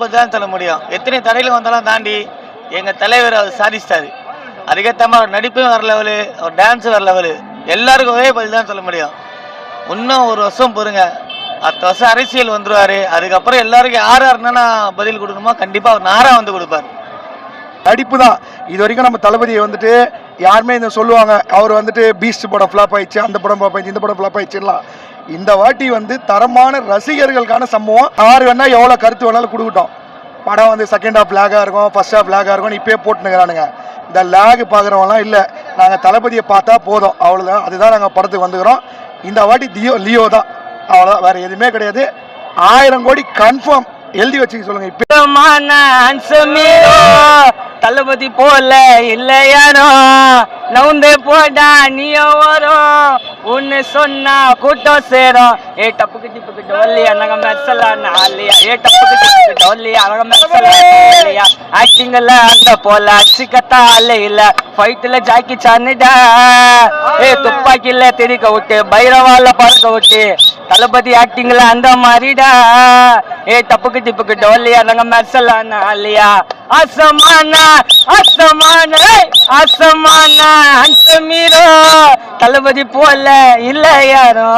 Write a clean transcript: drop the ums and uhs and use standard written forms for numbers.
தளபதி தான் சொல்ல முடியும். எத்தனை தடையில் வந்தாலும் தாண்டி எங்கள் தலைவர் அவர் சாதிச்சிட்டாரு. அதுக்கேற்ற மாதிரி அவர் நடிப்பும் வேறு லெவலு, அவர் டான்ஸும் வேறு லெவலு. எல்லாருக்கும் ஒரே பதில் தான் சொல்ல முடியும். இன்னும் ஒரு வருஷம் பொறுங்க, அடுத்த வருஷம் அரசியல் வந்துருவாரு. அதுக்கப்புறம் எல்லாருக்கும் யார் என்னென்ன பதில் கொடுக்கணுமோ கண்டிப்பாக அவர் நாராக வந்து கொடுப்பார். நடிப்பு தான் இது வரைக்கும் நம்ம தளபதியை வந்துட்டு யாருமே இந்த சொல்லுவாங்க அவர் வந்துட்டு பீஸ்ட் படம் ஃப்ளாப் ஆயிடுச்சு, அந்த படம் ஃப்ளாப் ஆயிடுச்சு, இந்த படம் ஃப்ளாப் ஆயிடுச்சுலாம். இந்த வாட்டி வந்து தரமான ரசிகர்களுக்கான சம்பவம். யார் வேணா எவ்வளோ கருத்து வேணாலும் கொடுக்கட்டும். படம் வந்து செகண்ட் ஹாஃப் லேகாக இருக்கும், ஃபர்ஸ்ட் ஹாஃப் லேகாக இருக்கும், இப்பயே போட்டுனுங்கிறானுங்க. இந்த லேக் பார்க்குறவங்களாம் இல்லை, நாங்கள் தளபதியை பார்த்தா போதும், அவ்வளோதான். அதுதான் நாங்கள் படத்துக்கு வந்துக்கிறோம். இந்த வாட்டி லியோ தான், அவ்வளோதான், வேறு எதுவுமே கிடையாது. 1000 கோடி கன்ஃபார்ம் எழுதி வச்சுக்க சொல்லுங்க. இப்போ தளபதி போல இல்லையானோ நவுந்தே போடா நீயோ வரும் ஒன்னு சொன்னா கூட்டம் சேரும். ஏ டப்புக்கு டிப்புக்கு டோல்லியா நாங்க மெர்சலாம் ஆலியா, ஏ டப்புக்கு டிப்புக்கு டோல்லியா நாங்க மெர்சலாம். ஆக்டிங்ல அந்த போல அச்சிக்கத்தா இல்ல, ஃபைட்ல ஜாக்கி சான்னுடா, ஏ துப்பாக்கில தெரிக்க விட்டு பைரவால பறக்க விட்டு தளபதி ஆக்டிங்ல அந்த மாதிரிடா. ஏ டப்புக்கு டிப்புக்கு டோல்லியா நாங்க மெர்சலாம் ஆலியா. அசமானா அசமான அசமான அன்சமீரோ தளபதி போல இல்ல யாரோ.